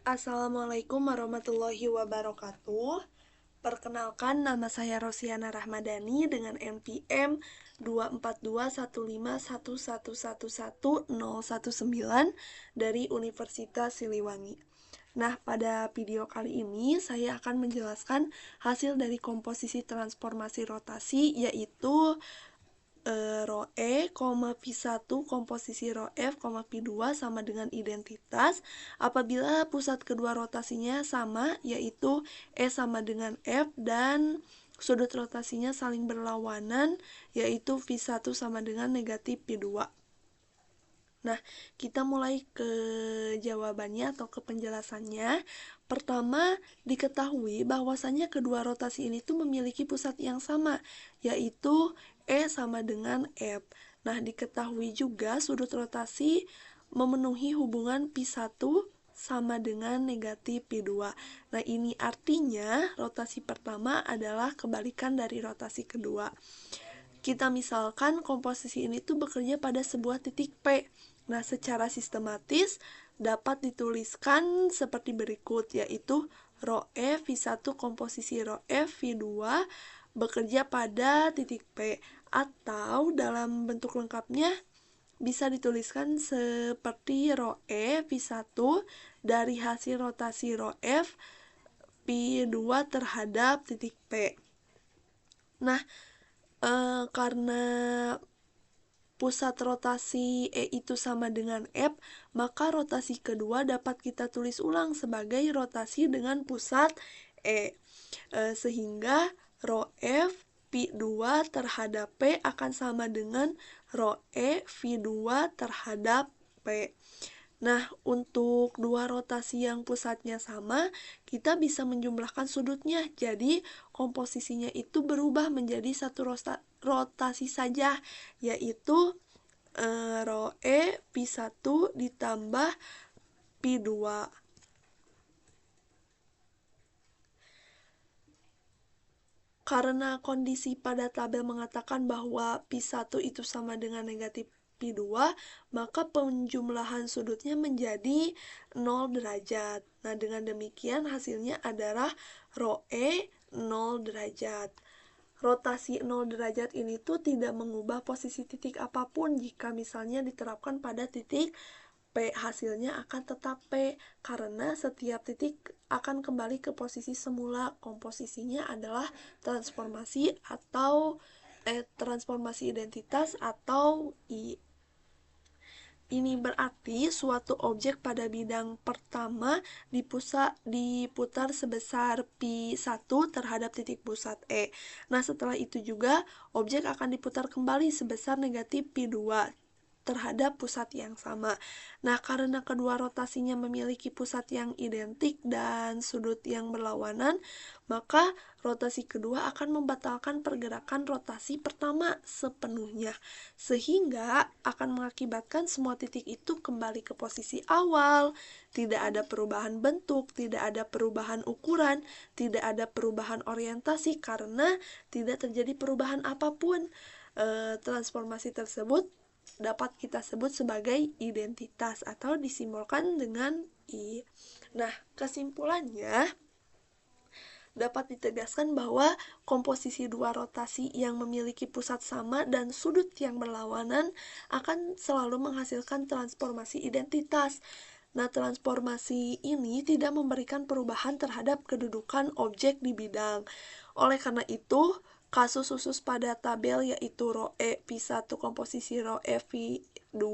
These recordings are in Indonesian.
Assalamualaikum warahmatullahi wabarakatuh. Perkenalkan, nama saya Rosiana Rahmadani dengan NPM 2421511111019 dari Universitas Siliwangi. Nah, pada video kali ini saya akan menjelaskan hasil dari komposisi transformasi rotasi, yaitu Rho E, Pi1 komposisi Rho F, Pi2 sama dengan identitas apabila pusat kedua rotasinya sama, yaitu E sama dengan F, dan sudut rotasinya saling berlawanan, yaitu Pi1 sama dengan negatif Pi2. Nah, kita mulai ke jawabannya atau ke penjelasannya. Pertama, diketahui bahwasannya kedua rotasi ini tuh memiliki pusat yang sama, yaitu E sama dengan F. Nah, diketahui juga sudut rotasi memenuhi hubungan Pi1 sama dengan negatif Pi2. Nah, ini artinya rotasi pertama adalah kebalikan dari rotasi kedua. Kita misalkan komposisi ini tuh bekerja pada sebuah titik P. Nah, secara sistematis dapat dituliskan seperti berikut, yaitu Rho E V1 komposisi Rho F V2 bekerja pada titik P, atau dalam bentuk lengkapnya bisa dituliskan seperti Rho E V1 dari hasil rotasi Rho F P2 terhadap titik P. Nah, karena pusat rotasi E itu sama dengan F, maka rotasi kedua dapat kita tulis ulang sebagai rotasi dengan pusat E. Sehingga Rho F Pi2 terhadap P akan sama dengan Rho E V2 terhadap P. Nah, untuk dua rotasi yang pusatnya sama, kita bisa menjumlahkan sudutnya. Jadi, komposisinya itu berubah menjadi satu rotasi saja, yaitu Rho E Pi1 ditambah Pi2. Karena kondisi pada tabel mengatakan bahwa Pi1 itu sama dengan negatif Pi2, maka penjumlahan sudutnya menjadi 0 derajat. Nah, dengan demikian hasilnya adalah Rho E 0 derajat. Rotasi 0 derajat ini tuh tidak mengubah posisi titik apapun jika misalnya diterapkan pada titik P, hasilnya akan tetap P karena setiap titik akan kembali ke posisi semula. Komposisinya adalah transformasi atau transformasi identitas atau I. Ini berarti suatu objek pada bidang pertama diputar sebesar Pi1 terhadap titik pusat E. Nah, setelah itu juga objek akan diputar kembali sebesar negatif Pi2 terhadap pusat yang sama. Nah, karena kedua rotasinya memiliki pusat yang identik dan sudut yang berlawanan, maka rotasi kedua akan membatalkan pergerakan rotasi pertama sepenuhnya, sehingga akan mengakibatkan semua titik itu kembali ke posisi awal. Tidak ada perubahan bentuk, tidak ada perubahan ukuran, tidak ada perubahan orientasi karena tidak terjadi perubahan apapun. Transformasi tersebut dapat kita sebut sebagai identitas atau disimbolkan dengan I. Nah, kesimpulannya dapat ditegaskan bahwa komposisi dua rotasi yang memiliki pusat sama dan sudut yang berlawanan akan selalu menghasilkan transformasi identitas. Nah, transformasi ini tidak memberikan perubahan terhadap kedudukan objek di bidang. Oleh karena itu, kasus khusus pada tabel yaitu Rho E Pi1 komposisi Rho E Pi2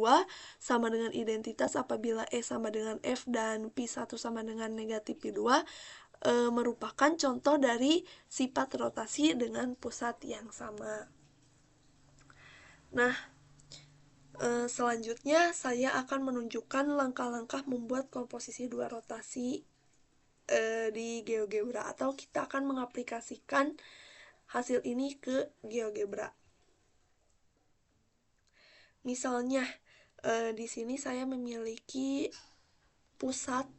sama dengan identitas apabila E sama dengan F dan Pi1 sama dengan negatif Pi2 merupakan contoh dari sifat rotasi dengan pusat yang sama. Nah, selanjutnya saya akan menunjukkan langkah-langkah membuat komposisi dua rotasi di GeoGebra, atau kita akan mengaplikasikan hasil ini ke GeoGebra. Misalnya, di sini saya memiliki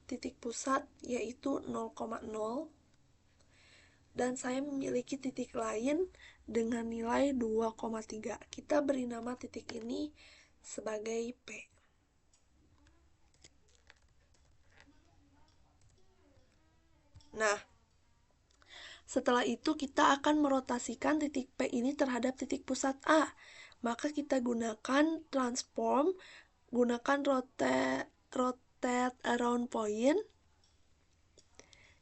titik pusat yaitu 0,0, dan saya memiliki titik lain dengan nilai 2,3. Kita beri nama titik ini sebagai P. Nah, setelah itu kita akan merotasikan titik P ini terhadap titik pusat A. Maka kita gunakan transform, gunakan rotate around point.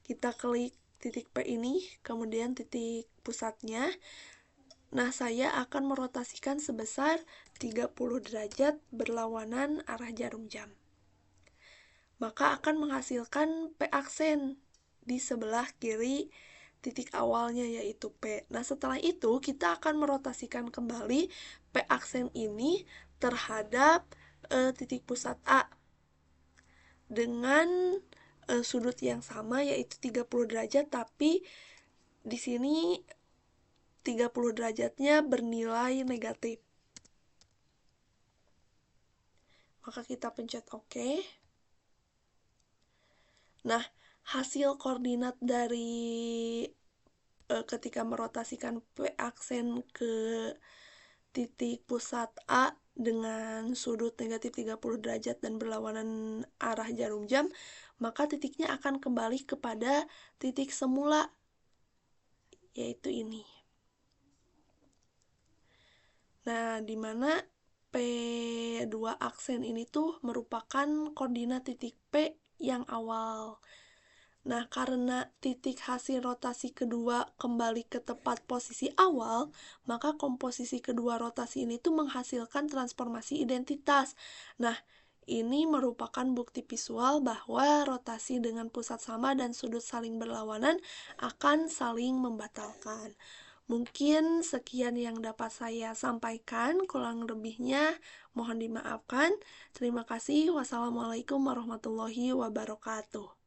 Kita klik titik P ini, kemudian titik pusatnya. Nah, saya akan merotasikan sebesar 30 derajat berlawanan arah jarum jam. Maka akan menghasilkan P aksen di sebelah kiri titik awalnya, yaitu P. Nah, setelah itu kita akan merotasikan kembali P aksen ini terhadap titik pusat A dengan sudut yang sama, yaitu 30 derajat, tapi di sini 30 derajatnya bernilai negatif. Maka kita pencet OK. Nah, hasil koordinat dari ketika merotasikan P aksen ke titik pusat A dengan sudut negatif 30 derajat dan berlawanan arah jarum jam, maka titiknya akan kembali kepada titik semula, yaitu ini. Nah, di mana P2 aksen ini tuh merupakan koordinat titik P yang awal. Nah, karena titik hasil rotasi kedua kembali ke tepat posisi awal, maka komposisi kedua rotasi ini tuh menghasilkan transformasi identitas. Nah, ini merupakan bukti visual bahwa rotasi dengan pusat sama dan sudut saling berlawanan akan saling membatalkan. Mungkin sekian yang dapat saya sampaikan, kurang lebihnya mohon dimaafkan. Terima kasih. Wassalamualaikum warahmatullahi wabarakatuh.